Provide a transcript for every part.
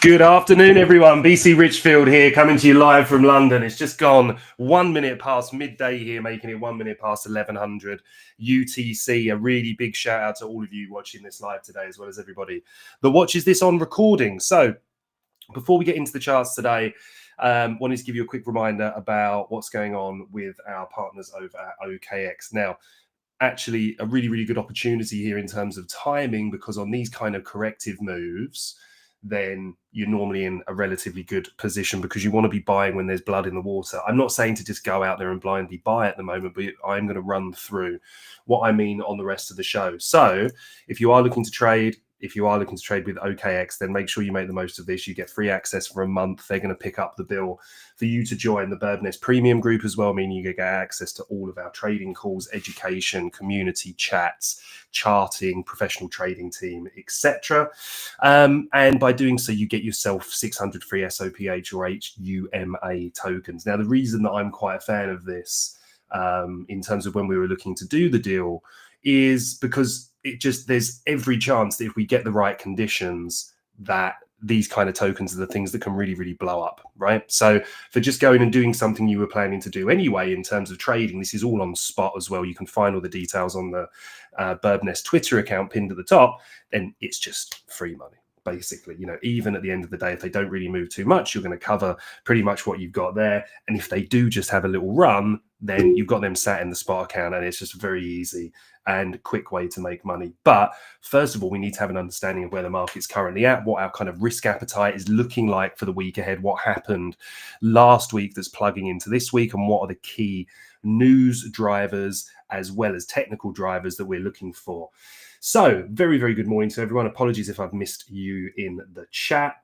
Good afternoon, everyone. BC Richfield here, coming to you live from London. It's just gone 1 minute past midday here, making it 1 minute past 1100 UTC. A really big shout out to all of you watching this live today, as well as everybody that watches this on recording. So before we get into the charts today, wanted to give you a quick reminder about what's going on with our partners over at OKX. Now, actually a really, really good opportunity here in terms of timing, because on these kind of corrective moves, then you're normally in a relatively good position because you want to be buying when there's blood in the water. I'm not saying to just go out there and blindly buy at the moment, but I'm going to run through what I mean on the rest of the show. So if you are looking to trade, with OKX, then make sure you make the most of this. You get free access for a month. They're going to pick up the bill for you to join the Birdnest Premium group as well, meaning you get access to all of our trading calls, education, community chats, charting, professional trading team, etc. And by doing so, you get yourself 600 free SOPH or HUMA tokens. Now, the reason that I'm quite a fan of this, in terms of when we were looking to do the deal, is because there's every chance that if we get the right conditions, that these kind of tokens are the things that can really, really blow up, right? So for just going and doing something you were planning to do anyway in terms of trading, this is all on spot as well. You can find all the details on the Birdnest Twitter account pinned at the top, and it's just free money. Basically, even at the end of the day, if they don't really move too much, you're going to cover pretty much what you've got there. And if they do just have a little run, then you've got them sat in the spot account, and it's just a very easy and quick way to make money. But first of all, we need to have an understanding of where the market's currently at, what our kind of risk appetite is looking like for the week ahead, what happened last week that's plugging into this week, and what are the key news drivers as well as technical drivers that we're looking for. So very, very good morning to everyone. Apologies if I've missed you in the chat.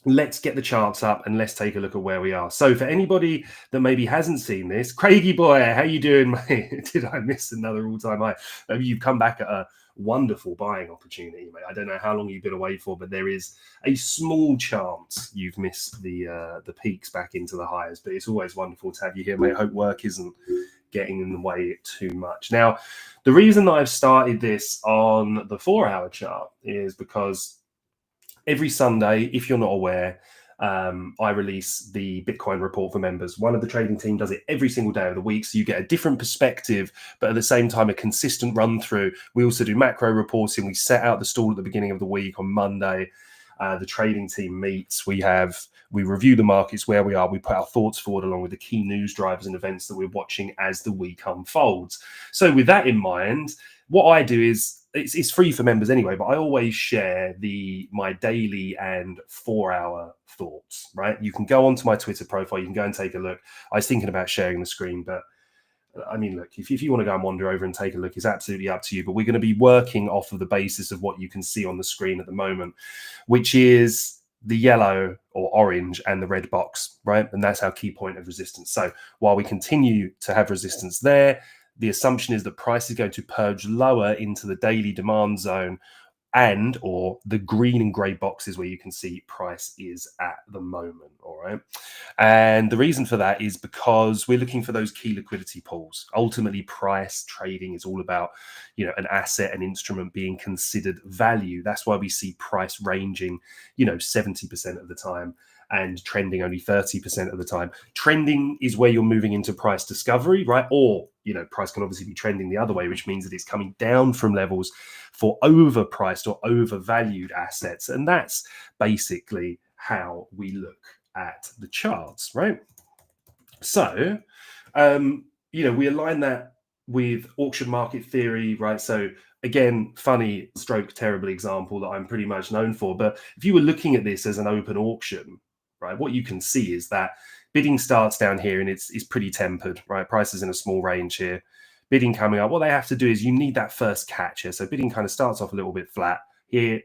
Let's get the charts up and let's take a look at where we are. So for anybody that maybe hasn't seen this, Craigie boy, how you doing, mate? Did I miss another all-time high? Maybe you've come back at a wonderful buying opportunity, mate. I don't know how long you've been away for, but there is a small chance you've missed the peaks back into the highs. But it's always wonderful to have you here, mate. I hope work isn't getting in the way too much. Now, the reason that I've started this on the 4-hour chart is because every Sunday, if you're not aware, I release the Bitcoin report for members. One of the trading team does it every single day of the week, so you get a different perspective, but at the same time, a consistent run through. We also do macro reporting. We set out the stall at the beginning of the week on Monday. The trading team meets. We review the markets where we are. We put our thoughts forward along with the key news drivers and events that we're watching as the week unfolds. So with that in mind, what I do is it's free for members anyway, but I always share my daily and 4-hour thoughts, right? You can go onto my Twitter profile. You can go and take a look. I was thinking about sharing the screen, but I mean, look, if you want to go and wander over and take a look, it's absolutely up to you. But we're going to be working off of the basis of what you can see on the screen at the moment, which is the yellow or orange and the red box, right? And that's our key point of resistance. So while we continue to have resistance there, the assumption is that price is going to purge lower into the daily demand zone or the green and gray boxes where you can see price is at the moment, all right? And the reason for that is because we're looking for those key liquidity pools. Ultimately, price trading is all about, an asset, an instrument being considered value. That's why we see price ranging, 70% of the time and trending only 30% of the time. Trending is where you're moving into price discovery, right? Or, price can obviously be trending the other way, which means that it's coming down from levels for overpriced or overvalued assets. And that's basically how we look at the charts, right? So, we align that with auction market theory, right? So again, funny stroke terrible example that I'm pretty much known for. But if you were looking at this as an open auction, right, what you can see is that bidding starts down here and it's pretty tempered, right? Prices in a small range here. Bidding coming up. What they have to do is you need that first catch here. So bidding kind of starts off a little bit flat here.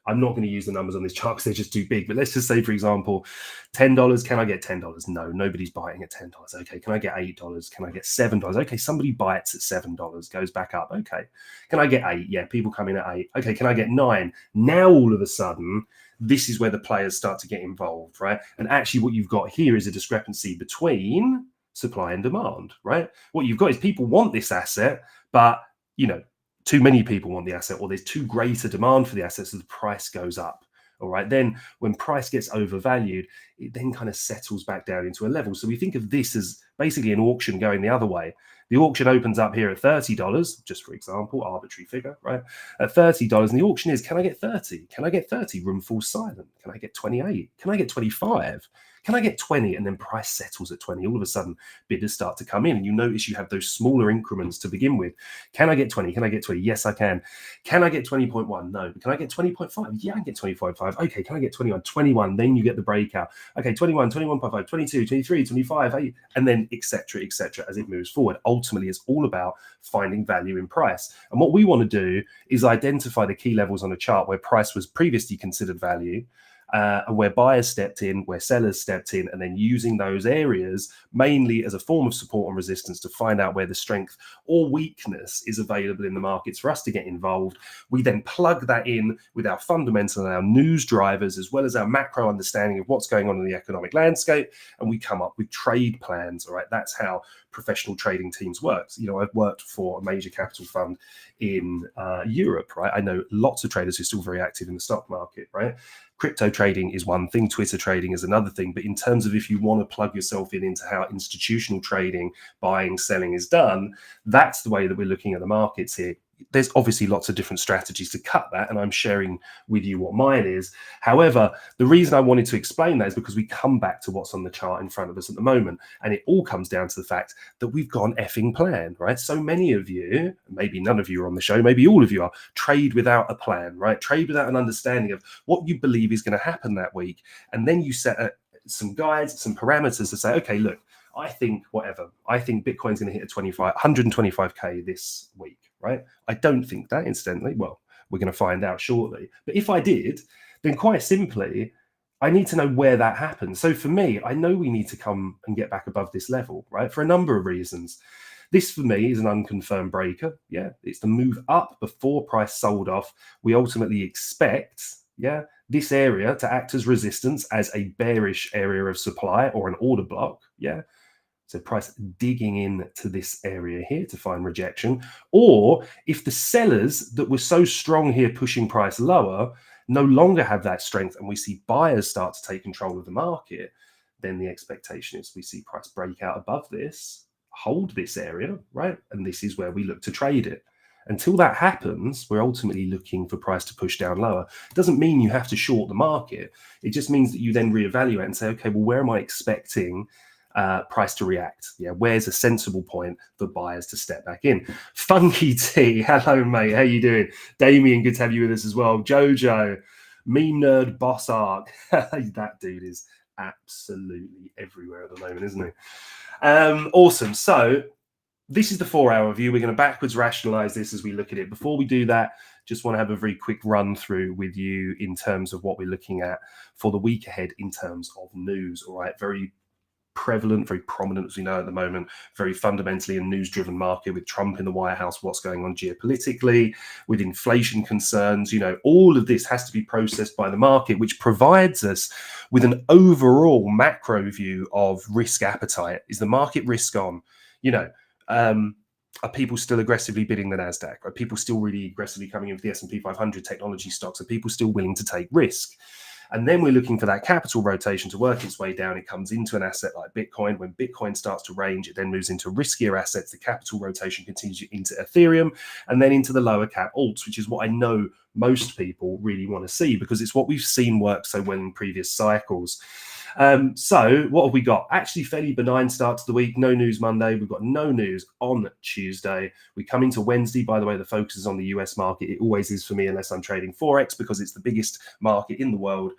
I'm not going to use the numbers on this chart because they're just too big. But let's just say, for example, $10. Can I get $10? No, nobody's biting at $10. Okay, can I get $8? Can I get $7? Okay, somebody bites at $7, goes back up. Okay, can I get 8? Yeah, people come in at 8. Okay, can I get 9? Now all of a sudden, this is where the players start to get involved, right? And actually, what you've got here is a discrepancy between supply and demand, right? What you've got is people want this asset, but too many people want the asset, or there's too great a demand for the asset, so the price goes up. All right. Then when price gets overvalued, it then kind of settles back down into a level. So we think of this as basically an auction going the other way. The auction opens up here at $30, just for example, arbitrary figure, right? At $30, and the auction is, can I get 30? Can I get 30? Room falls silent. Can I get 28? Can I get 25? Can I get 20? And then price settles at 20. All of a sudden, bidders start to come in, and you notice you have those smaller increments to begin with. Can I get 20? Can I get 20? Yes, I can. Can I get 20.1? No. Can I get 20.5? Yeah, I can get 20.5. Okay, can I get 21? 21. Then you get the breakout. Okay, 21, 21.5, 22, 23, 25, 8, and then etc., as it moves forward. Ultimately, it's all about finding value in price. And what we want to do is identify the key levels on a chart where price was previously considered value, and where buyers stepped in, where sellers stepped in, and then using those areas mainly as a form of support and resistance to find out where the strength or weakness is available in the markets for us to get involved. We then plug that in with our fundamental and our news drivers, as well as our macro understanding of what's going on in the economic landscape, and we come up with trade plans. All right, that's how professional trading teams work. I've worked for a major capital fund in Europe, right? I know lots of traders who are still very active in the stock market, right? Crypto trading is one thing, Twitter trading is another thing. But in terms of if you want to plug yourself into how institutional trading, buying, selling is done, that's the way that we're looking at the markets here. There's obviously lots of different strategies to cut that, and I'm sharing with you what mine is. However, the reason I wanted to explain that is because we come back to what's on the chart in front of us at the moment, and it all comes down to the fact that we've got an effing plan, right? So many of you, maybe none of you are on the show, maybe all of you are, trade without a plan, right? Trade without an understanding of what you believe is going to happen that week, and then you set some guides, some parameters to say, okay, look, I think Bitcoin's going to hit 125K this week, right? I don't think that, incidentally. Well, we're going to find out shortly. But if I did, then quite simply, I need to know where that happens. So for me, I know we need to come and get back above this level, right? For a number of reasons. This for me is an unconfirmed breaker. Yeah, it's the move up before price sold off. We ultimately expect, this area to act as resistance, as a bearish area of supply or an order block. Yeah. So price digging into this area here to find rejection. Or if the sellers that were so strong here pushing price lower no longer have that strength, and we see buyers start to take control of the market, then the expectation is we see price break out above this, hold this area, right? And this is where we look to trade it. Until that happens, we're ultimately looking for price to push down lower. It doesn't mean you have to short the market. It just means that you then reevaluate and say, okay, well, where am I expecting price to react? Yeah, where's a sensible point for buyers to step back in? Funky T, hello mate, how you doing? Damien, good to have you with us as well. Jojo, meme nerd, boss arc. That dude is absolutely everywhere at the moment, isn't he? Awesome. So this is the 4-hour view. We're going to backwards rationalize this as we look at it. Before we do that, just want to have a very quick run through with you in terms of what we're looking at for the week ahead in terms of news. All right, very prevalent, very prominent, as we know at the moment, very fundamentally a news-driven market with Trump in the White House, what's going on geopolitically, with inflation concerns. All of this has to be processed by the market, which provides us with an overall macro view of risk appetite. Is the market risk on? Are people still aggressively bidding the NASDAQ? Are people still really aggressively coming in with the S&P 500 technology stocks? Are people still willing to take risk? And then we're looking for that capital rotation to work its way down. It comes into an asset like Bitcoin. When Bitcoin starts to range, it then moves into riskier assets. The capital rotation continues into Ethereum and then into the lower cap alts, which is what I know most people really want to see, because it's what we've seen work so well in previous cycles. So what have we got? Actually, fairly benign start to the week. No news Monday. We've got no news on Tuesday. We come into Wednesday. By the way, the focus is on the US market. It always is for me, unless I'm trading Forex, because it's the biggest market in the world,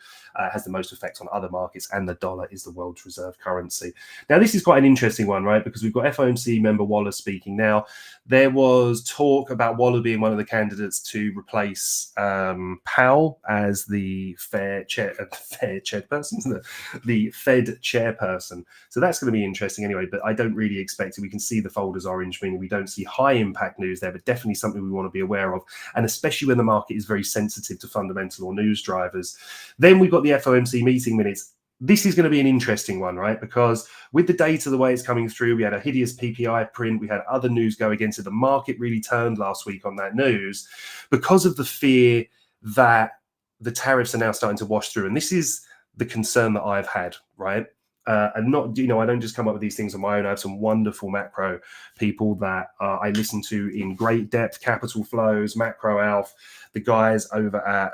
has the most effect on other markets, and the dollar is the world's reserve currency. Now, this is quite an interesting one, right? Because we've got FOMC member Waller speaking now. There was talk about Waller being one of the candidates to replace Powell as the Fed chairperson, the Fed chairperson. So that's going to be interesting anyway, but I don't really expect it. We can see the folders orange, meaning we don't see high impact news there, but definitely something we want to be aware of. And especially when the market is very sensitive to fundamental or news drivers. Then we've got the FOMC meeting minutes. This is going to be an interesting one, right? Because with the data, the way it's coming through, we had a hideous PPI print. We had other news go against it. The market really turned last week on that news because of the fear that the tariffs are now starting to wash through. And this is the concern that I've had, right? And not, I don't just come up with these things on my own. I have some wonderful macro people that I listen to in great depth, Capital Flows, Macro Alf, the guys over at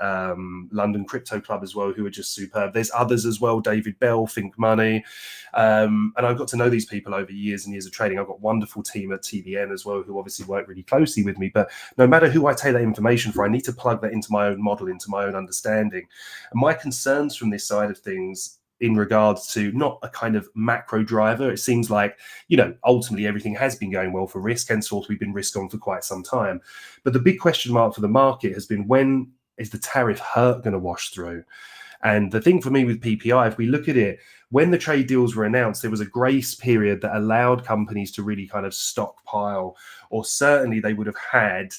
London Crypto Club as well, who are just superb. There's others as well, David Bell, Think Money. And I've got to know these people over years and years of trading. I've got a wonderful team at TBN as well, who obviously work really closely with me. But no matter who I take that information for, I need to plug that into my own model, into my own understanding. And my concerns from this side of things, in regards to not a kind of macro driver, it seems like, ultimately everything has been going well for risk, henceforth we've been risk on for quite some time. But the big question mark for the market has been, when is the tariff hurt going to wash through? And the thing for me with PPI, if we look at it, when the trade deals were announced, there was a grace period that allowed companies to really kind of stockpile, or certainly they would have had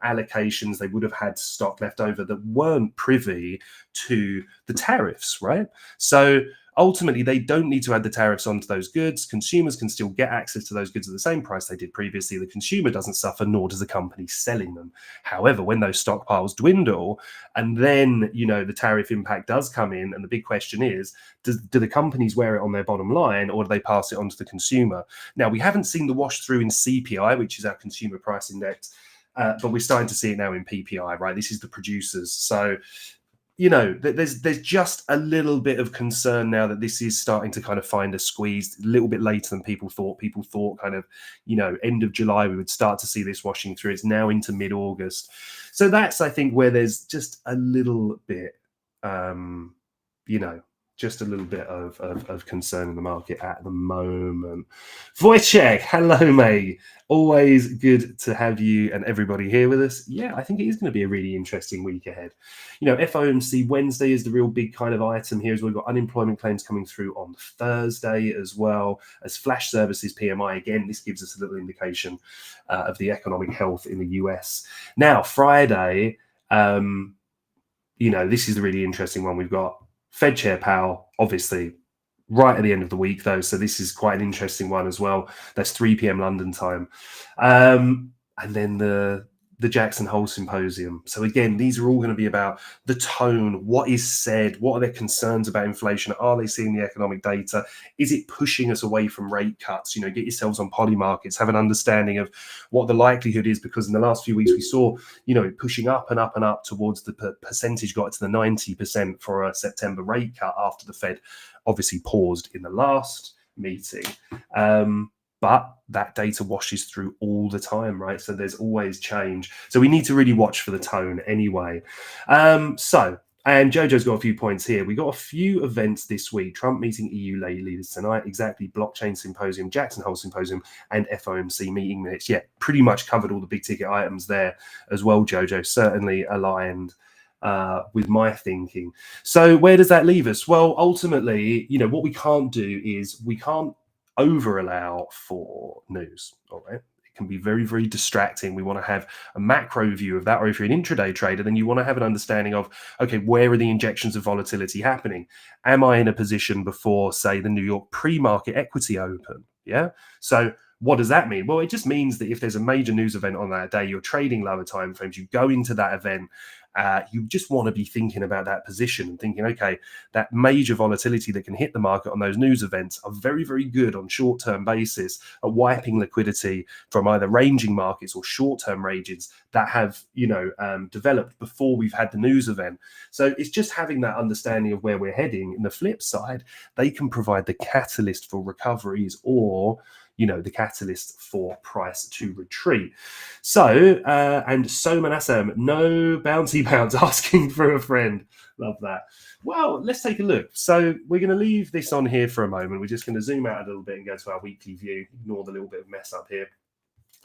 allocations, they would have had stock left over that weren't privy to the tariffs, right? So ultimately, they don't need to add the tariffs onto those goods. Consumers can still get access to those goods at the same price they did previously. The consumer doesn't suffer, nor does the company selling them. However, when those stockpiles dwindle, and then, the tariff impact does come in, and the big question is, do the companies wear it on their bottom line, or do they pass it on to the consumer? Now, we haven't seen the wash through in CPI, which is our consumer price index, but we're starting to see it now in PPI, right? This is the producers. So, there's just a little bit of concern now that this is starting to kind of find a squeeze a little bit later than people thought. People thought kind of, end of July, we would start to see this washing through. It's now into mid-August. So that's, I think, where there's just a little bit, just a little bit of concern in the market at the moment. Wojciech, hello, mate. Always good to have you and everybody here with us. Yeah, I think it is going to be a really interesting week ahead. FOMC Wednesday is the real big kind of item here, as we've got unemployment claims coming through on Thursday, as well as flash services PMI. Again, this gives us a little indication of the economic health in the US. Now, Friday, this is the really interesting one. We've got Fed Chair Powell, obviously, right at the end of the week, though. So this is quite an interesting one as well. That's 3 p.m. London time. And then the Jackson Hole Symposium. So again, these are all going to be about the tone, what is said, what are their concerns about inflation, are they seeing the economic data, is it pushing us away from rate cuts? Get yourselves on poly markets, have an understanding of what the likelihood is, because in the last few weeks we saw, pushing up and up and up towards the percentage, got to the 90% for a September rate cut after the Fed obviously paused in the last meeting. But that data washes through all the time, right? So there's always change. So we need to really watch for the tone anyway. And Jojo's got a few points here. We got a few events this week. Trump meeting EU leaders tonight, exactly. Blockchain Symposium, Jackson Hole Symposium, and FOMC meeting minutes. Yeah, pretty much covered all the big ticket items there as well, Jojo. Certainly aligned with my thinking. So where does that leave us? Well, ultimately, what we can't do is we can't over allow for news. All right, it can be very, very distracting. We want to have a macro view of that, or if you're an intraday trader, then you want to have an understanding of, okay, where are the injections of volatility happening? Am I in a position before, say, the New York pre-market equity open? Yeah, so What does that mean? Well, it just means that if there's a major news event on that day, you're trading lower time frames, you go into that event, you just want to be thinking about that position and thinking, okay, that major volatility that can hit the market on those news events are very, very good on short-term basis at wiping liquidity from either ranging markets or short-term ranges that have, developed before we've had the news event. So it's just having that understanding of where we're heading. In the flip side, they can provide the catalyst for recoveries or the catalyst for price to retreat. So, and Soman Assam, no bouncy bounce asking for a friend. Love that. Well, let's take a look. So we're going to leave this on here for a moment. We're just going to zoom out a little bit and go to our weekly view. Ignore the little bit of mess up here.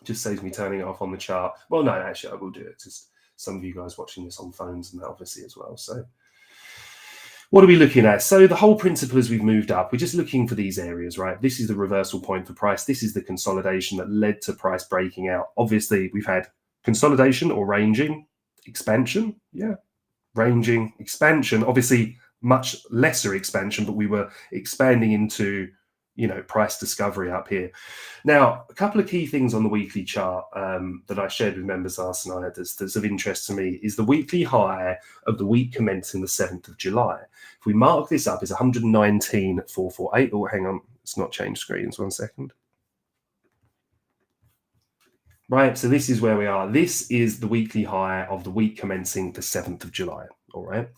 Just saves me turning it off on the chart. Well, no, actually, I will do it. Just some of you guys watching this on phones and that obviously as well. So what are we looking at? So the whole principle is we've moved up. We're just looking for these areas, right? This is the reversal point for price. This is the consolidation that led to price breaking out. Obviously, we've had consolidation or ranging, expansion. Yeah, ranging, expansion. Obviously, much lesser expansion, but we were expanding into price discovery up here. Now, a couple of key things on the weekly chart that I shared with members last night that's of interest to me is the weekly high of the week commencing the 7th of July. If we mark this up, it's 119,448. Oh, hang on, it's not changed screens. 1 second. Right, so this is where we are. This is the weekly high of the week commencing the 7th of July. All right,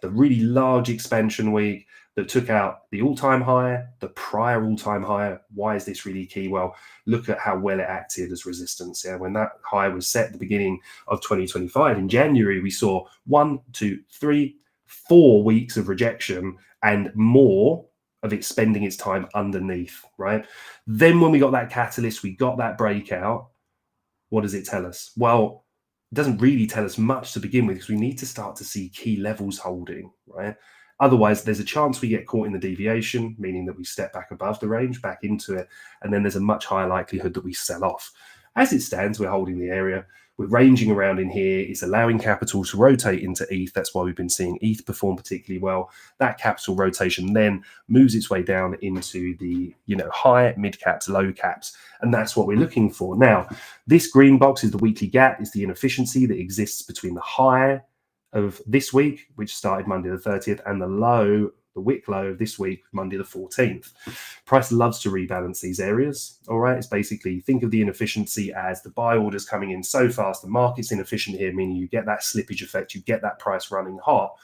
the really large expansion week that took out the all-time high, the prior all-time high. Why is this really key? Well, look at how well it acted as resistance. Yeah, when that high was set at the beginning of 2025 in January, we saw 1, 2, 3, 4 weeks of rejection and more of it spending its time underneath, right? Then when we got that catalyst, we got that breakout. What does it tell us? Well, it doesn't really tell us much to begin with because we need to start to see key levels holding, right? Otherwise, there's a chance we get caught in the deviation, meaning that we step back above the range, back into it, and then there's a much higher likelihood that we sell off. As it stands, we're holding the area. We're ranging around in here. It's allowing capital to rotate into ETH. That's why we've been seeing ETH perform particularly well. That capital rotation then moves its way down into the high, mid caps, low caps, and that's what we're looking for. Now, this green box is the weekly gap, is the inefficiency that exists between the high of this week, which started Monday the 30th, and the low, the wick low of this week, Monday the 14th. Price loves to rebalance these areas. All right, it's basically, think of the inefficiency as the buy orders coming in so fast, the market's inefficient here, meaning you get that slippage effect, you get that price running hot.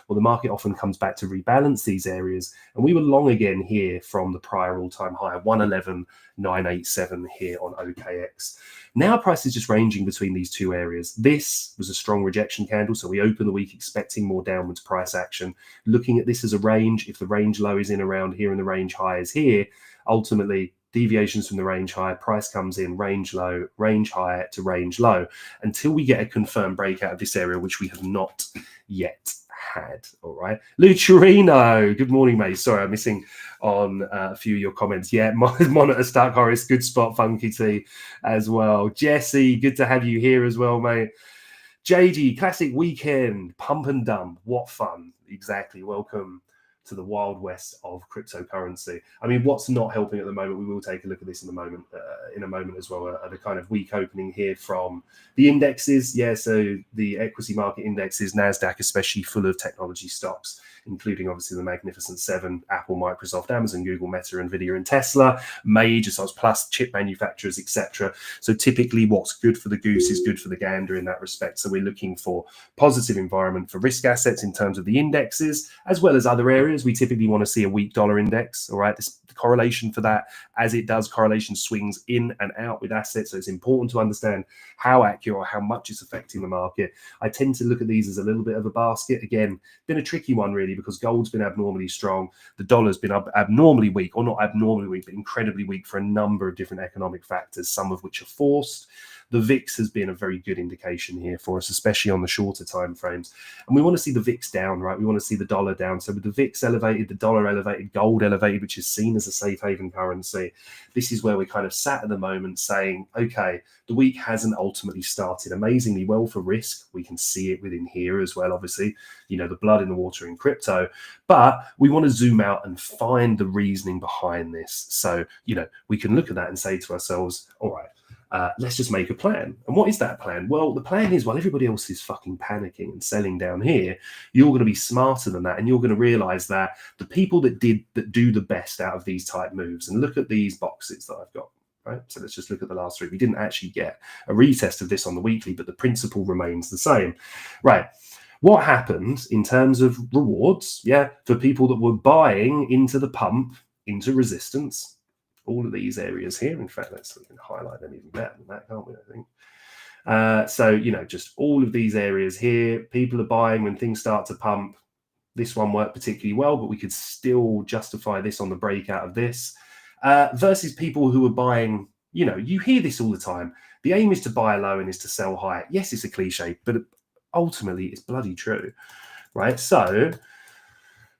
Well, the market often comes back to rebalance these areas, and we were long again here from the prior all-time high, 111,987 here on OKX. Now price is just ranging between these two areas. This was a strong rejection candle, so we open the week expecting more downwards price action. Looking at this as a range, if the range low is in around here and the range high is here, ultimately deviations from the range high, price comes in range low, range high to range low, until we get a confirmed breakout of this area, which we have not yet had. All right, Lucerino, good morning, mate. Sorry, I'm missing on a few of your comments. Yeah, monitor stuck, Horace, good spot, Funky T as well. Jesse, good to have you here as well, mate. JG, classic weekend, pump and dump, what fun. Exactly, welcome to the wild west of cryptocurrency. I mean, what's not helping at the moment? We will take a look at this in a moment as well. At a kind of weak opening here from the indexes. Yeah, so the equity market indexes, Nasdaq especially, full of technology stocks, including obviously the Magnificent Seven: Apple, Microsoft, Amazon, Google, Meta, Nvidia, and Tesla. Major stocks plus chip manufacturers, etc. So typically, what's good for the goose is good for the gander in that respect. So we're looking for positive environment for risk assets in terms of the indexes, as well as other areas. We typically want to see a weak dollar index. All right, the correlation for that, as it does, correlation swings in and out with assets. So it's important to understand how accurate or how much it's affecting the market. I tend to look at these as a little bit of a basket. Again, been a tricky one really, because gold's been abnormally strong. The dollar's been abnormally weak, or not abnormally weak, but incredibly weak for a number of different economic factors, some of which are forced. the VIX has been a very good indication here for us, especially on the shorter time frames. And we want to see the VIX down, right? We want to see the dollar down. So with the VIX elevated, the dollar elevated, gold elevated, which is seen as a safe haven currency, this is where we're kind of sat at the moment saying, okay, the week hasn't ultimately started amazingly well for risk. We can see it within here as well, obviously, you know, the blood in the water in crypto, but we want to zoom out and find the reasoning behind this. So, you know, we can look at that and say to ourselves, all right, let's just make a plan. And what is that plan? Well, the plan is, while everybody else is fucking panicking and selling down here, you're going to be smarter than that, and you're going to realize that the people that do the best out of these type moves, and look at these boxes that I've got, right? So let's just look at the last three. We didn't actually get a retest of this on the weekly, but the principle remains the same, right? What happened in terms of rewards, for people that were buying into the pump, into resistance, all of these areas here. In fact, we can highlight them even better than that, can't we, I think? So, you know, just all of these areas here, people are buying when things start to pump. This one worked particularly well, but we could still justify this on the breakout of this versus people who are buying, you know, you hear this all the time. The aim is to buy low and is to sell high. Yes, it's a cliche, but ultimately it's bloody true, right? So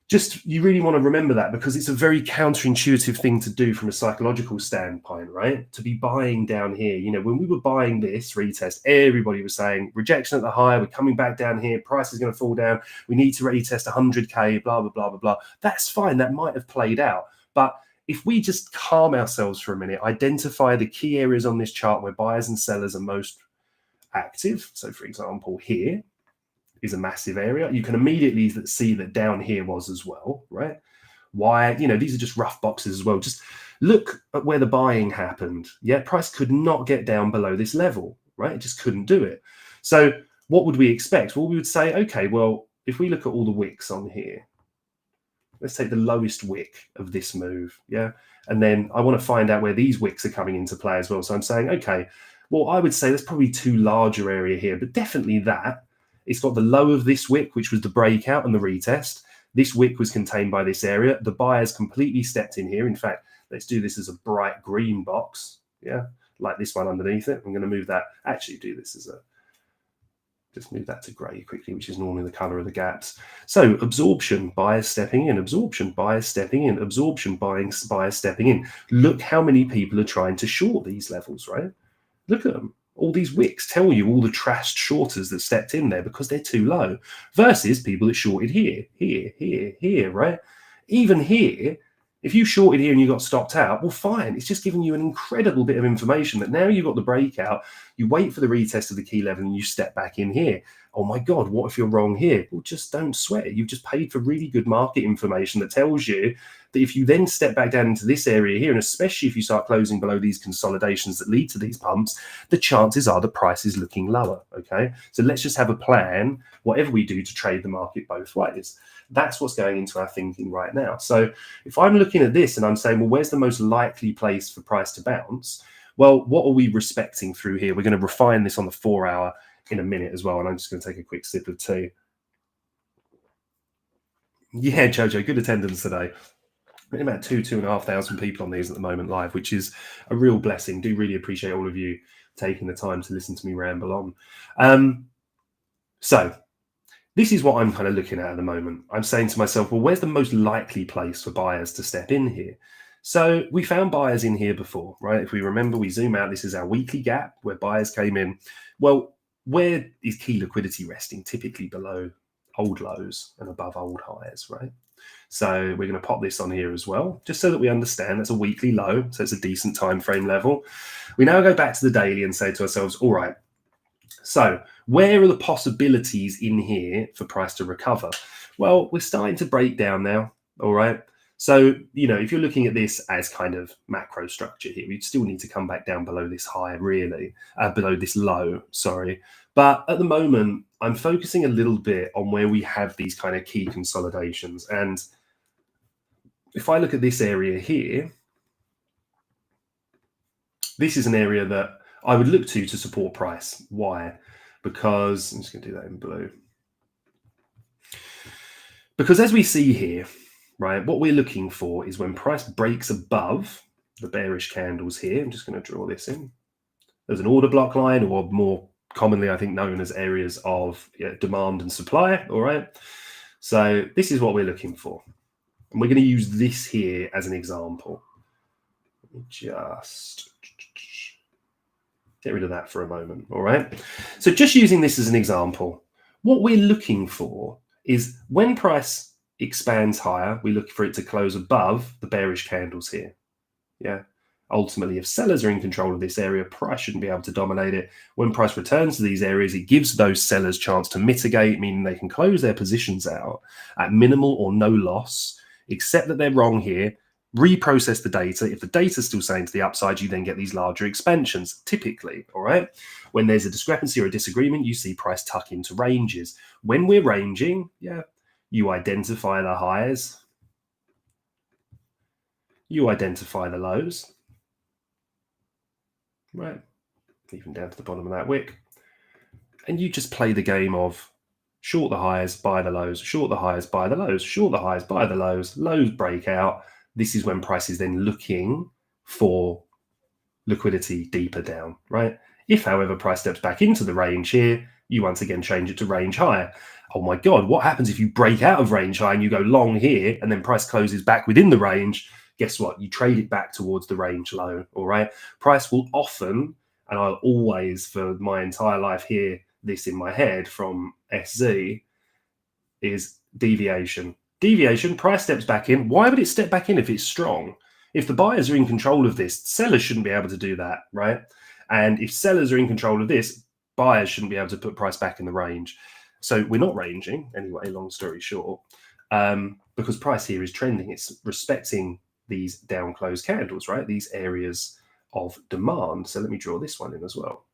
just, you really want to remember that, because it's a very counterintuitive thing to do from a psychological standpoint, right? To be buying down here. You know, when we were buying this retest, everybody was saying rejection at the high, we're coming back down here, price is going to fall down, we need to retest 100K, blah, blah, blah, blah, blah. That's fine. That might have played out. But if we just calm ourselves for a minute, identify the key areas on this chart where buyers and sellers are most active. So, for example, here is a massive area. You can immediately see that down here was as well, right? Why? You know, these are just rough boxes as well. Just look at where the buying happened. Yeah, price could not get down below this level, right? It just couldn't do it. So what would we expect? Well, we would say, okay, well, if we look at all the wicks on here, let's take the lowest wick of this move, yeah? And then I want to find out where these wicks are coming into play as well. So I'm saying, okay, well, I would say there's probably two larger area here, but definitely that. It's got the low of this wick, which was the breakout and the retest. This wick was contained by this area. The buyers completely stepped in here. In fact, let's do this as a bright green box, yeah? Like this one underneath it. I'm going to move that, actually do this as a, just move that to grey quickly, which is normally the color of the gaps. So absorption, buyers stepping in, absorption, buyers stepping in, absorption, buyers stepping in. Look how many people are trying to short these levels, right? Look at them. All these wicks tell you all the trashed shorters that stepped in there because they're too low, versus people that shorted here, here, here, here, right? Even here, if you shorted here and you got stopped out, well, fine. It's just giving you an incredible bit of information that now you've got the breakout, you wait for the retest of the key level and you step back in here. Oh my God, what if you're wrong here? Well, just don't sweat it. You've just paid for really good market information that tells you that if you then step back down into this area here, and especially if you start closing below these consolidations that lead to these pumps, the chances are the price is looking lower, okay? So let's just have a plan, whatever we do, to trade the market both ways. That's what's going into our thinking right now. So if I'm looking at this and I'm saying, well, where's the most likely place for price to bounce? Well, what are we respecting through here? We're going to refine this on the 4 hour in a minute as well. And I'm just going to take a quick sip of tea. Yeah, Jojo, good attendance today. About 2,500 people on these at the moment live, which is a real blessing. Do really appreciate all of you taking the time to listen to me ramble on. So this is what I'm kind of looking at the moment. I'm saying to myself, well, where's the most likely place for buyers to step in here? So we found buyers in here before, right? If we remember, we zoom out, this is our weekly gap where buyers came in. Well, where is key liquidity resting? Typically below old lows and above old highs, right? So we're going to pop this on here as well, just so that we understand that's a weekly low. So it's a decent time frame level. We now go back to the daily and say to ourselves, all right, so where are the possibilities in here for price to recover? Well, we're starting to break down now. All right. So, you know, if you're looking at this as kind of macro structure here, we'd still need to come back down below this high, really, below this low, sorry. But at the moment, I'm focusing a little bit on where we have these kind of key consolidations. And if I look at this area here, this is an area that I would look to support price. Why? Because, I'm just going to do that in blue. Because as we see here, right, what we're looking for is when price breaks above the bearish candles here. I'm just going to draw this in. as an order block line, or more commonly, I think, known as areas of demand and supply. All right. So this is what we're looking for. And we're going to use this here as an example. Just get rid of that for a moment. All right. So just using this as an example, what we're looking for is when price expands higher, we look for it to close above the bearish candles here. Yeah. Ultimately, if sellers are in control of this area, price shouldn't be able to dominate it. When price returns to these areas, it gives those sellers chance to mitigate, meaning they can close their positions out at minimal or no loss, accept that they're wrong here, reprocess the data. If the data's still saying to the upside, you then get these larger expansions, typically, all right? When there's a discrepancy or a disagreement, you see price tuck into ranges. When we're ranging, you identify the highs, you identify the lows, right? Even down to the bottom of that wick. And you just play the game of short the highs, buy the lows, short the highs, buy the lows, short the highs, buy the lows break out. This is when price is then looking for liquidity deeper down, right? If, however, price steps back into the range here, you once again change it to range higher. Oh my God, what happens if you break out of range high and you go long here and then price closes back within the range? Guess what? You trade it back towards the range low, all right? Price will often, and I'll always, for my entire life, hear this in my head from SZ, is deviation. Deviation, price steps back in. Why would it step back in if it's strong? If the buyers are in control of this, sellers shouldn't be able to do that, right? And if sellers are in control of this, buyers shouldn't be able to put price back in the range. So we're not ranging, anyway, long story short, because price here is trending. It's respecting these down close candles, right? These areas of demand. So let me draw this one in as well.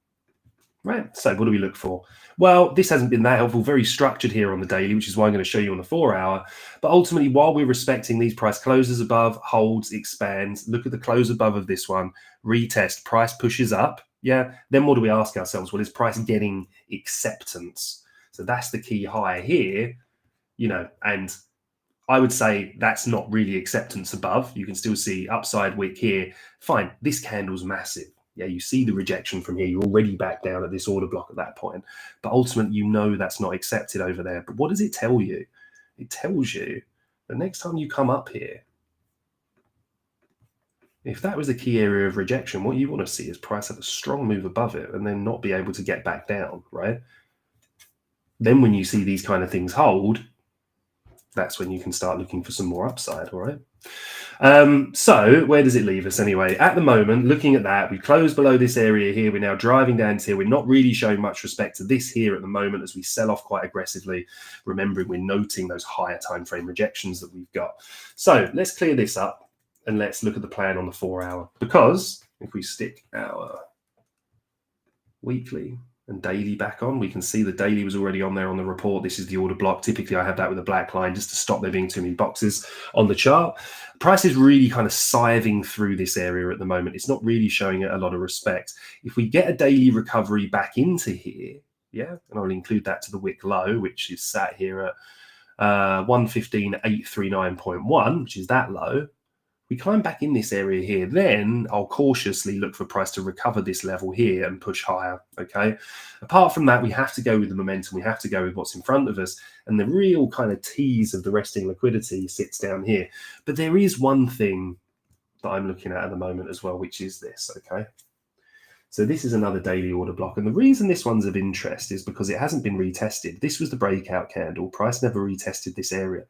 Right, so what do we look for? Well, this hasn't been that helpful, very structured here on the daily, which is why I'm going to show you on the 4 hour. But ultimately, while we're respecting these price closes above, holds, expands, look at the close above of this one, retest, price pushes up. Yeah, then what do we ask ourselves? Well, is price getting acceptance? So that's the key high here, and I would say that's not really acceptance above. You can still see upside wick here. Fine, this candle's massive. Yeah, you see the rejection from here. You're already back down at this order block at that point. But ultimately, that's not accepted over there. But what does it tell you? It tells you the next time you come up here, if that was the key area of rejection, what you want to see is price have a strong move above it and then not be able to get back down, right? Then when you see these kind of things hold, that's when you can start looking for some more upside, all right? So where does it leave us anyway? At the moment, looking at that, we closed below this area here. We're now driving down to here. We're not really showing much respect to this here at the moment as we sell off quite aggressively. Remembering we're noting those higher time frame rejections that we've got. So let's clear this up and let's look at the plan on the 4 hour. Because if we stick our weekly and daily back on, we can see the daily was already on there on the report. This is the order block. Typically I have that with a black line just to stop there being too many boxes on the chart. Price is really kind of scything through this area at the moment. It's not really showing it a lot of respect. If we get a daily recovery back into here, and I'll include that to the wick low, which is sat here at 115.839.1, which is that low. We climb back in this area here, then I'll cautiously look for price to recover this level here and push higher, okay? Apart from that, we have to go with the momentum. We have to go with what's in front of us. And the real kind of tease of the resting liquidity sits down here. But there is one thing that I'm looking at the moment as well, which is this, okay? So this is another daily order block. And the reason this one's of interest is because it hasn't been retested. This was the breakout candle. Price never retested this area.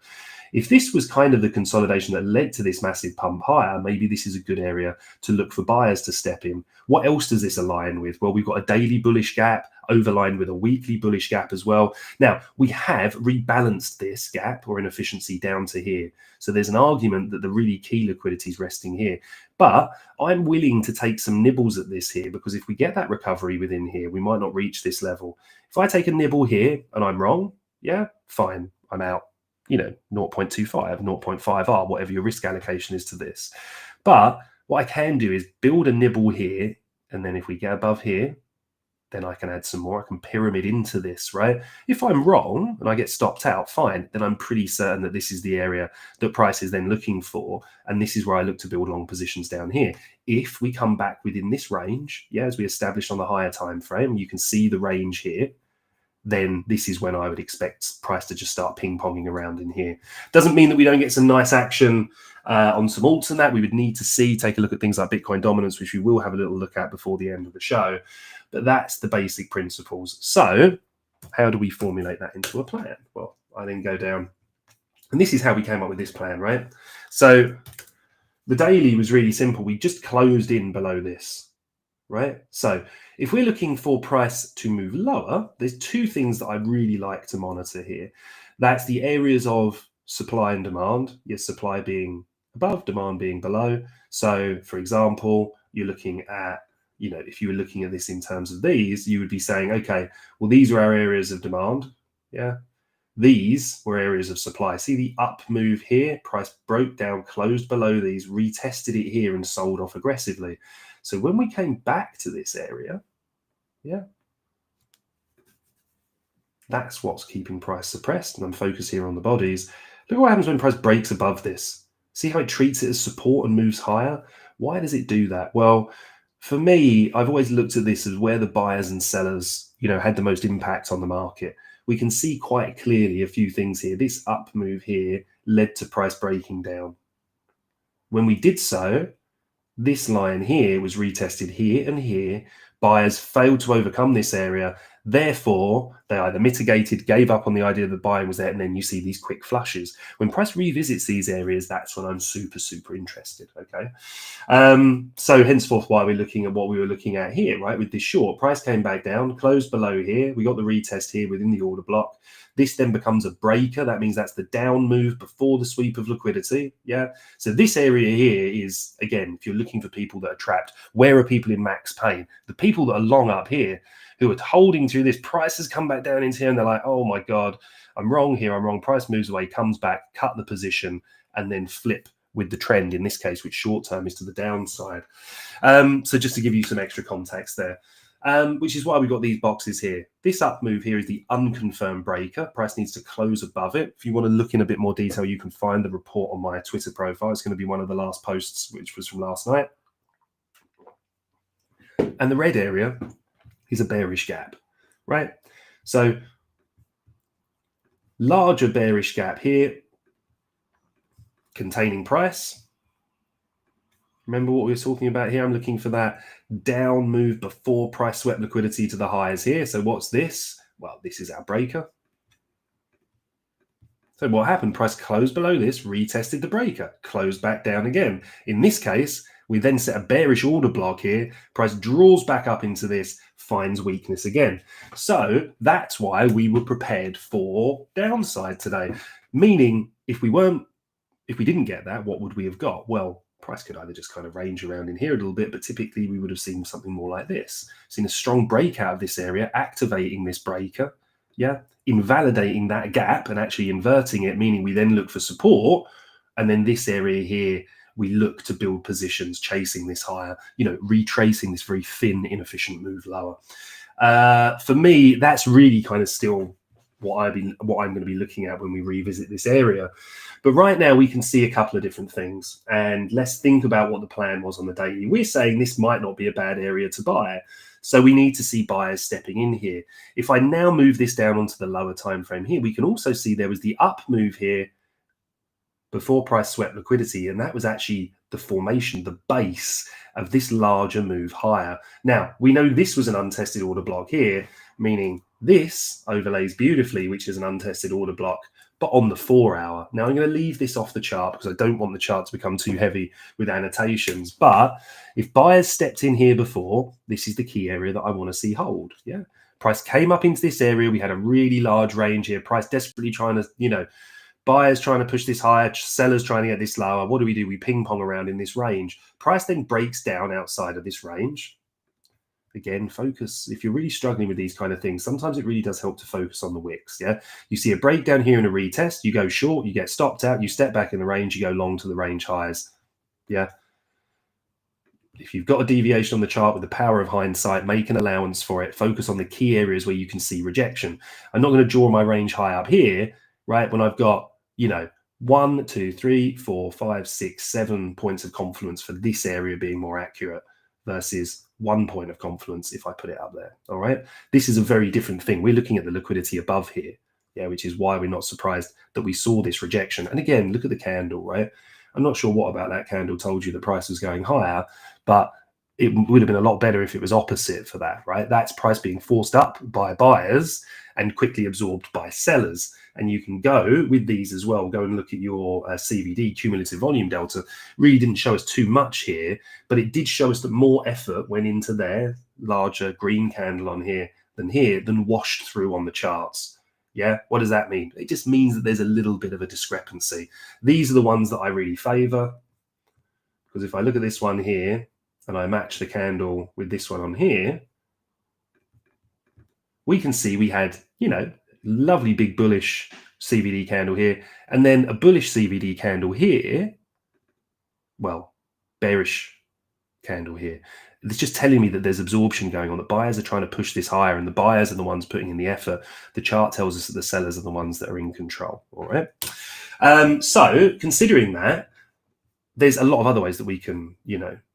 If this was kind of the consolidation that led to this massive pump higher, maybe this is a good area to look for buyers to step in. What else does this align with? Well, we've got a daily bullish gap overlined with a weekly bullish gap as well. Now, we have rebalanced this gap or inefficiency down to here. So there's an argument that the really key liquidity is resting here. But I'm willing to take some nibbles at this here because if we get that recovery within here, we might not reach this level. If I take a nibble here and I'm wrong, fine, I'm out. 0.25, 0.5R, whatever your risk allocation is to this. But what I can do is build a nibble here. And then if we get above here, then I can add some more. I can pyramid into this, right? If I'm wrong and I get stopped out, fine. Then I'm pretty certain that this is the area that price is then looking for. And this is where I look to build long positions down here. If we come back within this range, yeah, as we established on the higher time frame, you can see the range here, then this is when I would expect price to just start ping-ponging around in here. Doesn't mean that we don't get some nice action on some alts and that. We would need to take a look at things like Bitcoin dominance, which we will have a little look at before the end of the show. But that's the basic principles. So how do we formulate that into a plan? Well, I then go down, and this is how we came up with this plan, right? So the daily was really simple. We just closed in below this, right? So if we're looking for price to move lower, there's two things that I really like to monitor here. That's the areas of supply and demand. Yes, supply being above, demand being below. So for example, you're looking at, if you were looking at this in terms of these, you would be saying, okay, well, these are our areas of demand. Yeah. These were areas of supply. See the up move here, price broke down, closed below these, retested it here and sold off aggressively. So when we came back to this area, yeah, that's what's keeping price suppressed. And I'm focused here on the bodies. Look what happens when price breaks above this. See how it treats it as support and moves higher? Why does it do that? Well, for me, I've always looked at this as where the buyers and sellers, had the most impact on the market. We can see quite clearly a few things here. This up move here led to price breaking down. When we did so, this line here was retested here and here. Buyers failed to overcome this area. Therefore, they either mitigated, gave up on the idea that buying was there, and then you see these quick flushes. When price revisits these areas, that's when I'm super, super interested, okay? So henceforth, why we're looking at what we were looking at here, right? With this short, price came back down, closed below here. We got the retest here within the order block. This then becomes a breaker. That means that's the down move before the sweep of liquidity, yeah? So this area here is, again, if you're looking for people that are trapped, where are people in max pain? The people that are long up here, who are holding through this, price has come back down into here and they're like, oh my God, I'm wrong here, I'm wrong. Price moves away, comes back, cut the position, and then flip with the trend, in this case, which short term is to the downside. So just to give you some extra context there, which is why we've got these boxes here. This up move here is the unconfirmed breaker. Price needs to close above it. If you want to look in a bit more detail, you can find the report on my Twitter profile. It's going to be one of the last posts, which was from last night. And the red area is a bearish gap, right? So larger bearish gap here containing price. Remember what we were talking about here? I'm looking for that down move before price swept liquidity to the highs here. So what's this? Well, this is our breaker. So what happened? Price closed below this, retested the breaker, closed back down again. In this case, we then set a bearish order block here. Price draws back up into this, finds weakness again. So that's why we were prepared for downside today. Meaning, if we didn't get that, what would we have got? Well, price could either just kind of range around in here a little bit, but typically we would have seen something more like this. Seen a strong breakout of this area, activating this breaker, yeah, invalidating that gap and actually inverting it, meaning we then look for support. And then this area here, we look to build positions, chasing this higher, retracing this very thin, inefficient move lower. For me, that's really kind of still what I'm going to be looking at when we revisit this area. But right now we can see a couple of different things, and let's think about what the plan was on the daily. We're saying this might not be a bad area to buy, so we need to see buyers stepping in here. If I now move this down onto the lower time frame here, we can also see there was the up move here before price swept liquidity, and that was actually the formation, the base of this larger move higher. Now, we know this was an untested order block here, meaning this overlays beautifully, which is an untested order block, but on the 4 hour. Now, I'm going to leave this off the chart because I don't want the chart to become too heavy with annotations. But if buyers stepped in here before, this is the key area that I want to see hold. Yeah, price came up into this area. We had a really large range here. Price desperately trying to, buyers trying to push this higher, sellers trying to get this lower. What do? We ping pong around in this range. Price then breaks down outside of this range. Again, focus. If you're really struggling with these kind of things, sometimes it really does help to focus on the wicks. Yeah, you see a breakdown here and a retest, you go short, you get stopped out, you step back in the range, you go long to the range highs. Yeah, if you've got a deviation on the chart with the power of hindsight, make an allowance for it. Focus on the key areas where you can see rejection. I'm not going to draw my range high up here, right? When I've got, 1, 2, 3, 4, 5, 6, 7 points of confluence for this area being more accurate versus 1 point of confluence if I put it up there. All right. This is a very different thing. We're looking at the liquidity above here. Yeah, which is why we're not surprised that we saw this rejection. And again, look at the candle, right? I'm not sure what about that candle told you the price was going higher, but it would have been a lot better if it was opposite for that, right? That's price being forced up by buyers and quickly absorbed by sellers. And you can go with these as well. Go and look at your CVD, cumulative volume delta. Really didn't show us too much here, but it did show us that more effort went into their larger green candle on here than washed through on the charts. Yeah, what does that mean? It just means that there's a little bit of a discrepancy. These are the ones that I really favor, because if I look at this one here and I match the candle with this one on here, we can see we had, lovely big bullish CVD candle here, and then a bullish CVD candle here. Well, bearish candle here. It's just telling me that there's absorption going on. The buyers are trying to push this higher, and the buyers are the ones putting in the effort. The chart tells us that the sellers are the ones that are in control. All right. So considering that, there's a lot of other ways that we can,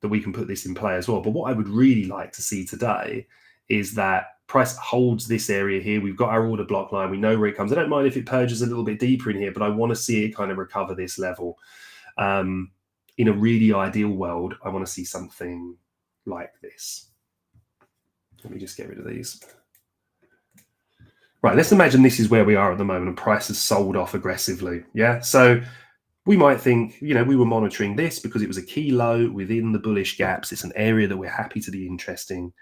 put this in play as well. But what I would really like to see today is that price holds this area here. We've got our order block line. We know where it comes. I don't mind if it purges a little bit deeper in here, but I want to see it kind of recover this level. In a really ideal world, I want to see something like this. Let me just get rid of these. Right, let's imagine this is where we are at the moment and price has sold off aggressively. Yeah, so we might think, we were monitoring this because it was a key low within the bullish gaps. It's an area that we're happy to be interesting.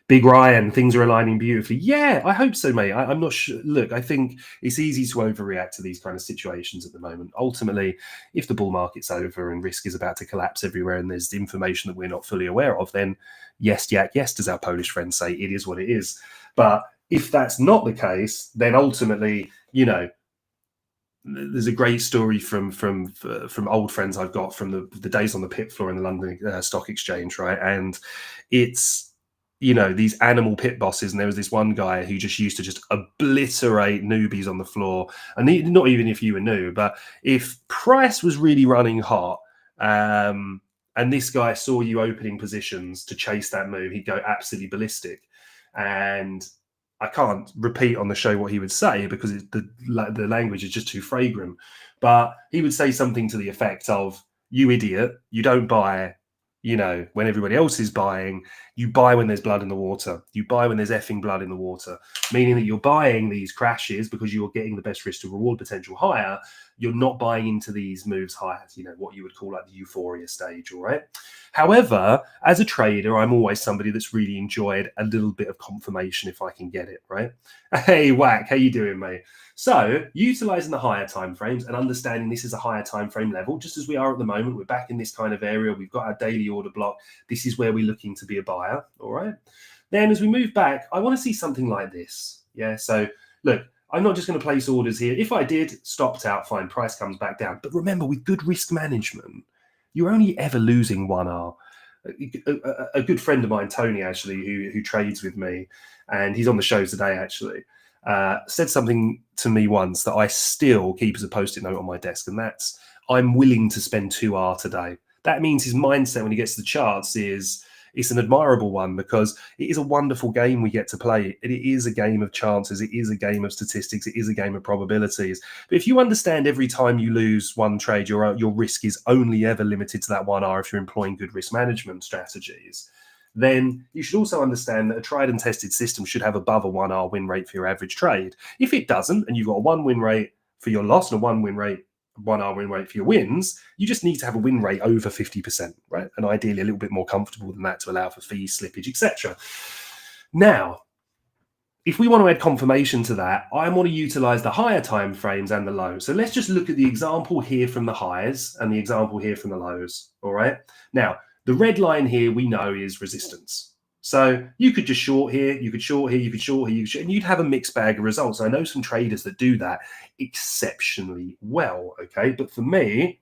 Big Ryan, things are aligning beautifully. Yeah, I hope so, mate. I'm not sure. Look, I think it's easy to overreact to these kind of situations at the moment. Ultimately, if the bull market's over and risk is about to collapse everywhere and there's information that we're not fully aware of, then yes, Jack, yes, does our Polish friends say, it is what it is. But if that's not the case, then ultimately, there's a great story from old friends I've got from the days on the pit floor in the London Stock Exchange, right? And it's, these animal pit bosses, and there was this one guy who just used to just obliterate newbies on the floor. And not even if you were new, but if price was really running hot, and this guy saw you opening positions to chase that move, he'd go absolutely ballistic. And I can't repeat on the show what he would say because the language is just too fragrant. But he would say something to the effect of, "You idiot, you don't buy when everybody else is buying. You buy when there's blood in the water. You buy when there's effing blood in the water," meaning that you're buying these crashes because you're getting the best risk to reward potential higher. You're not buying into these moves higher, what you would call like the euphoria stage, all right? However, as a trader, I'm always somebody that's really enjoyed a little bit of confirmation if I can get it, right? Hey, Whack, how you doing, mate? So utilizing the higher time frames and understanding this is a higher time frame level, just as we are at the moment, we're back in this kind of area. We've got our daily order block. This is where we're looking to be a buyer. All right. Then as we move back, I want to see something like this. Yeah. So look, I'm not just going to place orders here. If I did, stopped out, fine, price comes back down. But remember, with good risk management, you're only ever losing 1R. A good friend of mine, Tony, actually, who trades with me, and he's on the show today, actually, said something to me once that I still keep as a post-it note on my desk, and that's, I'm willing to spend 2R today. That means his mindset when he gets to the charts is, it's an admirable one because it is a wonderful game we get to play. It is a game of chances. It is a game of statistics. It is a game of probabilities. But if you understand every time you lose one trade, your risk is only ever limited to that 1R if you're employing good risk management strategies, then you should also understand that a tried and tested system should have above a 1R win rate for your average trade. If it doesn't, and you've got a 1 win rate for your loss and a 1R win rate for your wins, you just need to have a win rate over 50%, right? And ideally a little bit more comfortable than that to allow for fees, slippage, etc. Now, if we want to add confirmation to that, I want to utilize the higher time frames and the lows. So let's just look at the example here from the highs and the example here from the lows. All right. Now, the red line here we know is resistance. So you could just short here, you could short here, you could short here, and you'd have a mixed bag of results. I know some traders that do that exceptionally well, okay? But for me,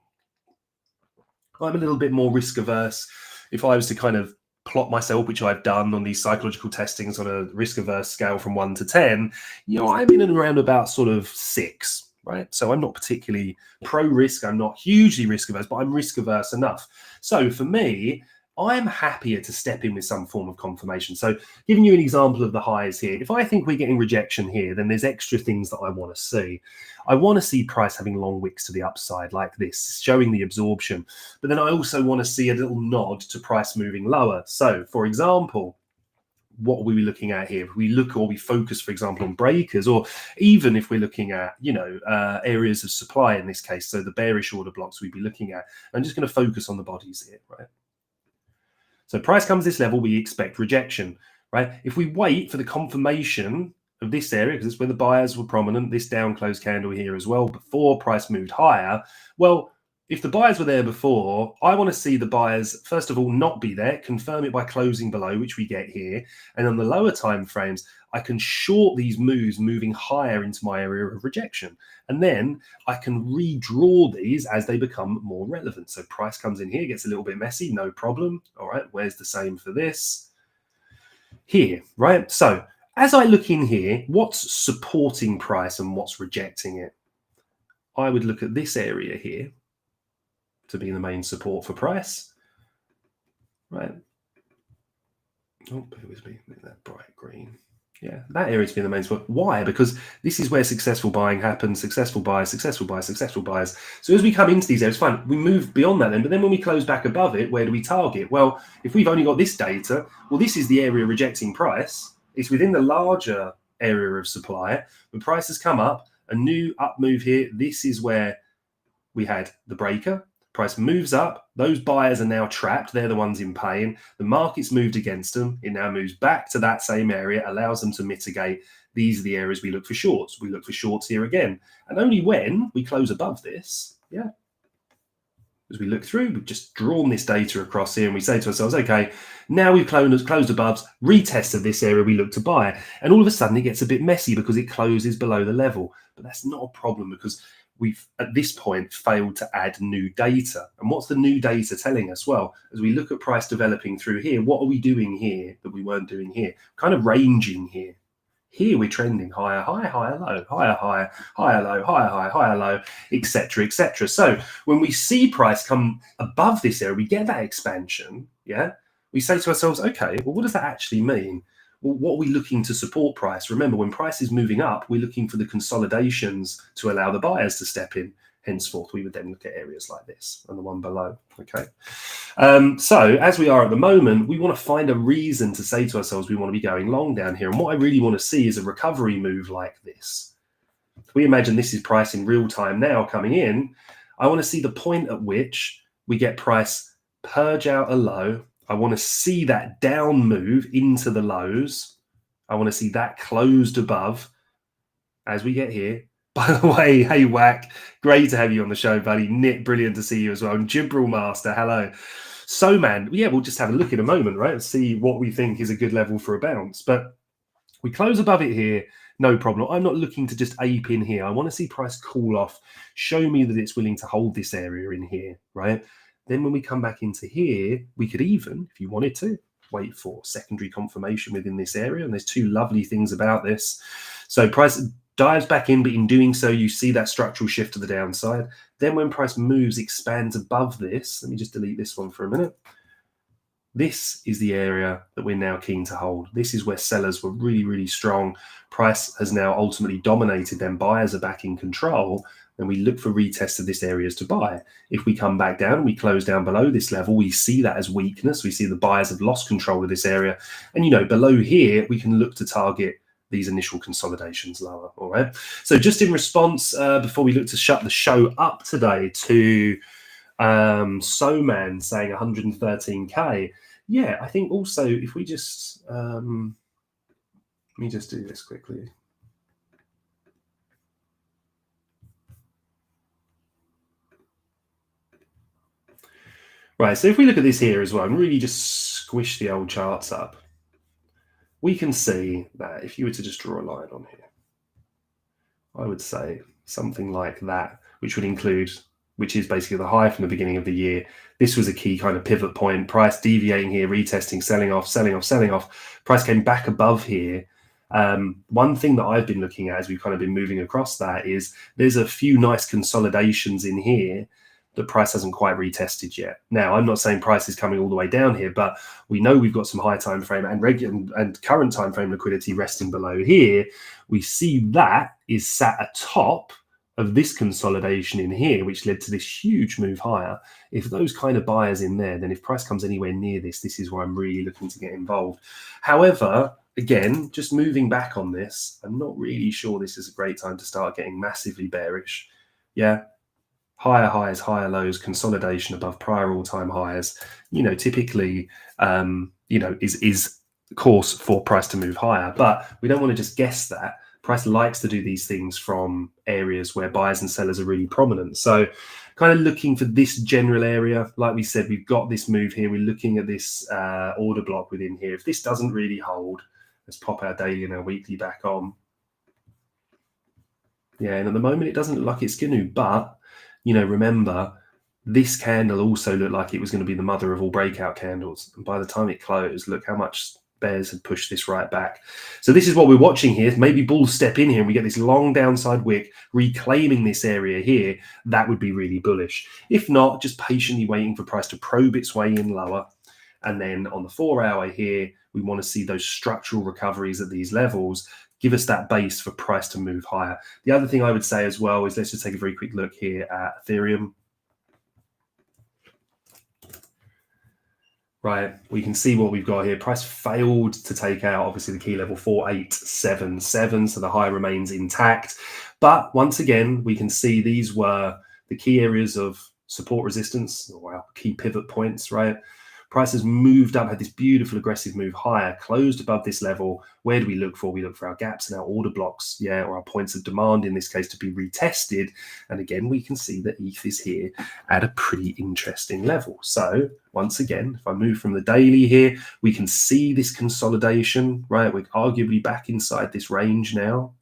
I'm a little bit more risk averse. if I was to kind of plot myself, which I've done on these psychological testings on a risk averse scale from 1 to 10, I'm in and around about sort of 6, right? So I'm not particularly pro risk. I'm not hugely risk averse, but I'm risk averse enough. So for me, I'm happier to step in with some form of confirmation. So giving you an example of the highs here, if I think we're getting rejection here, then there's extra things that I want to see. I want to see price having long wicks to the upside like this, showing the absorption. But then I also want to see a little nod to price moving lower. So for example, what are we looking at here? If we look or we focus, for example, on breakers, or even if we're looking at, areas of supply in this case, so the bearish order blocks we'd be looking at. I'm just going to focus on the bodies here, right? So price comes this level, we expect rejection, right? If we wait for the confirmation of this area, because it's where the buyers were prominent, this down close candle here as well, before price moved higher, well, if the buyers were there before, I want to see the buyers, first of all, not be there, confirm it by closing below, which we get here. And on the lower time frames, I can short these moves moving higher into my area of rejection. And then I can redraw these as they become more relevant. So price comes in here, gets a little bit messy, no problem. All right, where's the same for this? Here, right? So as I look in here, what's supporting price and what's rejecting it? I would look at this area here to be the main support for price, right? Oh, bear with me, make that bright green. Yeah, that area to be the main support. Why? Because this is where successful buying happens, successful buyers, successful buyers, successful buyers. So as we come into these areas, fine, we move beyond that then, but then when we close back above it, where do we target? Well, if we've only got this data, well, this is the area rejecting price. It's within the larger area of supply. When price has come up, a new up move here, this is where we had the breaker. Price moves up. Those buyers are now trapped. They're the ones in pain. The market's moved against them. It now moves back to that same area, allows them to mitigate. These are the areas we look for shorts. We look for shorts here again. And only when we close above this, as we look through, we've just drawn this data across here and we say to ourselves, okay, now we've closed above, retested this area we look to buy. And all of a sudden it gets a bit messy because it closes below the level. But that's not a problem because we've at this point failed to add new data. And what's the new data telling us? Well, as we look at price developing through here, what are we doing here that we weren't doing here? Kind of ranging here. Here we're trending higher, higher, higher, low, higher, higher, higher, low, higher, higher, higher, low, etc., etc. So when we see price come above this area, we get that expansion. We say to ourselves, okay, well, what does that actually mean? Well, what are we looking to support price? Remember, when price is moving up, we're looking for the consolidations to allow the buyers to step in. Henceforth, we would then look at areas like this and the one below. Okay. So as we are at the moment, we want to find a reason to say to ourselves, we want to be going long down here. And what I really want to see is a recovery move like this. If we imagine this is price in real time now coming in, I want to see the point at which we get price purge out a low. I want to see that down move into the lows. I want to see that closed above as we get here. By the way, hey Whack, great to have you on the show, buddy. Nick, brilliant to see you as well. And Gibril Master, hello. So man, we'll just have a look in a moment, right? And see what we think is a good level for a bounce. But we close above it here, no problem. I'm not looking to just ape in here. I want to see price cool off, show me that it's willing to hold this area in here, right? Then when we come back into here, we could even, if you wanted to, wait for secondary confirmation within this area. And there's two lovely things about this. So price dives back in, but in doing so, you see that structural shift to the downside. Then when price moves, expands above this. Let me just delete this one for a minute. This is the area that we're now keen to hold. This is where sellers were really, really strong. Price has now ultimately dominated them. Buyers are back in control. And we look for retests of this areas to buy. If we come back down, we close down below this level, we see that as weakness. We see the buyers have lost control of this area. And, below here, we can look to target these initial consolidations lower. All right. So just in response, before we look to shut the show up today, to Soman saying 113K. Yeah, I think also if we just let me just do this quickly. Right, so if we look at this here as well and really just squish the old charts up, we can see that if you were to just draw a line on here, I would say something like that, which would include which is basically the high from the beginning of the year. This was a key kind of pivot point. Price deviating here, retesting, selling off, selling off, selling off. Price came back above here. One thing that I've been looking at as we've kind of been moving across that is there's a few nice consolidations in here that price hasn't quite retested yet. Now, I'm not saying price is coming all the way down here, but we know we've got some high time frame and regular and current time frame liquidity resting below here. We see that is sat atop of this consolidation in here, which led to this huge move higher. If those kind of buyers in there, then if price comes anywhere near this, this is where I'm really looking to get involved. However, again, just moving back on this, I'm not really sure this is a great time to start getting massively bearish. Yeah, higher highs, higher lows, consolidation above prior all-time highs, typically, is course for price to move higher. But we don't want to just guess that. Price likes to do these things from areas where buyers and sellers are really prominent. So kind of looking for this general area. Like we said, we've got this move here. We're looking at this order block within here. If this doesn't really hold, let's pop our daily and our weekly back on. Yeah, and at the moment, it doesn't look like it's going to, but remember, this candle also looked like it was going to be the mother of all breakout candles. And by the time it closed, look how much bears had pushed this right back. So this is what we're watching here. Maybe bulls step in here and we get this long downside wick reclaiming this area here. That would be really bullish. If not, just patiently waiting for price to probe its way in lower. And then on the 4-hour here, we want to see those structural recoveries at these levels give us that base for price to move higher. The other thing I would say as well is let's just take a very quick look here at Ethereum. Right, we can see what we've got here. Price failed to take out, obviously, the key level 4877, so the high remains intact. But once again, we can see these were the key areas of support resistance, or our key pivot points, right? Price has moved up, had this beautiful aggressive move higher, closed above this level. Where do we look for? We look for our gaps and our order blocks, or our points of demand in this case to be retested. And again, we can see that ETH is here at a pretty interesting level. So once again, if I move from the daily here, we can see this consolidation, right? We're arguably back inside this range now.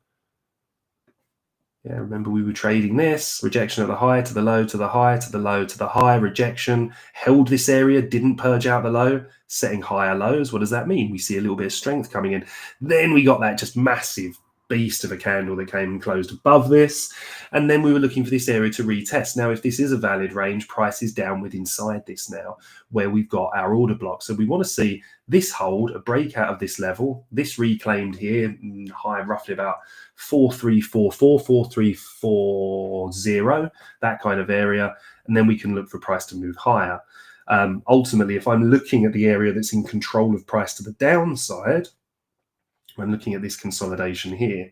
Yeah, remember we were trading this, rejection at the high, to the low, to the high, to the low, to the high, rejection, held this area, didn't purge out the low, setting higher lows. What does that mean? We see a little bit of strength coming in. Then we got that just massive beast of a candle that came and closed above this. And then we were looking for this area to retest. Now, if this is a valid range, price is down with inside this now, where we've got our order block. So we want to see this hold, a breakout of this level, this reclaimed here, high roughly about 4344, 4340, that kind of area. And then we can look for price to move higher. Ultimately, if I'm looking at the area that's in control of price to the downside, I'm looking at this consolidation here.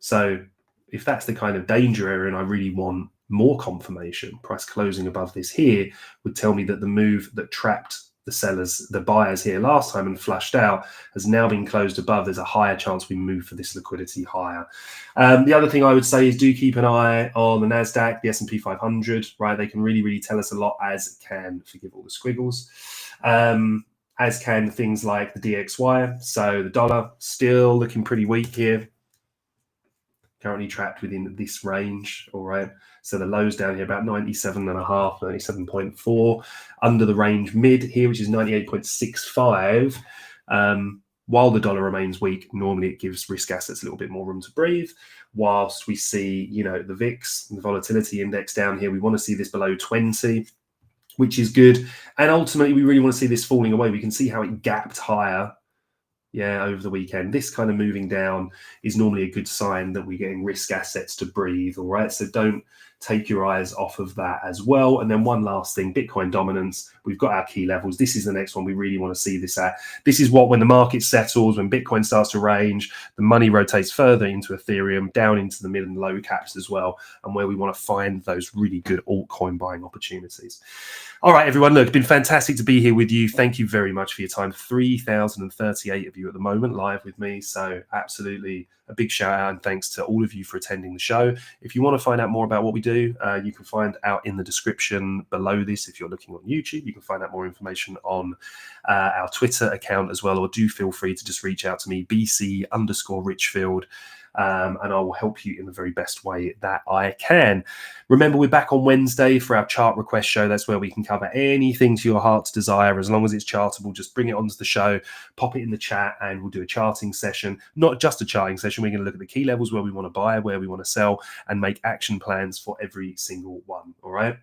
So if that's the kind of danger area and I really want more confirmation, price closing above this here would tell me that the move that trapped the sellers, the buyers here last time and flushed out has now been closed above. There's a higher chance we move for this liquidity higher. The other thing I would say is do keep an eye on the NASDAQ, the S&P 500, right? They can really tell us a lot, as can, forgive all the squiggles, as can things like the DXY. So the dollar still looking pretty weak here. Currently trapped within this range, all right? So the lows down here about 97.5, 97.4, under the range mid here, which is 98.65. While the dollar remains weak, normally it gives risk assets a little bit more room to breathe. Whilst we see, the VIX, the volatility index down here, we want to see this below 20, which is good. And ultimately, we really want to see this falling away. We can see how it gapped higher, over the weekend. This kind of moving down is normally a good sign that we're getting risk assets to breathe, all right? So don't take your eyes off of that as well. And then one last thing, Bitcoin dominance. We've got our key levels. This is the next one we really want to see this at. This is what, when the market settles, when Bitcoin starts to range, the money rotates further into Ethereum, down into the mid and low caps as well, and where we want to find those really good altcoin buying opportunities. All right, everyone, look, it's been fantastic to be here with you. Thank you very much for your time. 3,038 of you at the moment live with me. So absolutely a big shout out and thanks to all of you for attending the show. If you want to find out more about what we do, you can find out in the description below this. If you're looking on YouTube, you can find out more information on our Twitter account as well, or do feel free to just reach out to me, BC_Richfield. and I will help you in the very best way that I can. Remember, we're back on Wednesday for our chart request show. That's where we can cover anything to your heart's desire. As long as it's chartable, just bring it onto the show, pop it in the chat, and we'll do a charting session. Not just a charting session. We're going to look at the key levels where we want to buy, where we want to sell, and make action plans for every single one. All right.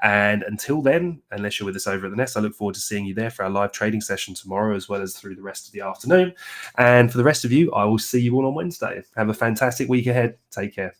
And until then, unless you're with us over at the Nest, I look forward to seeing you there for our live trading session tomorrow, as well as through the rest of the afternoon. And for the rest of you, I will see you all on Wednesday. Have a fantastic week ahead. Take care.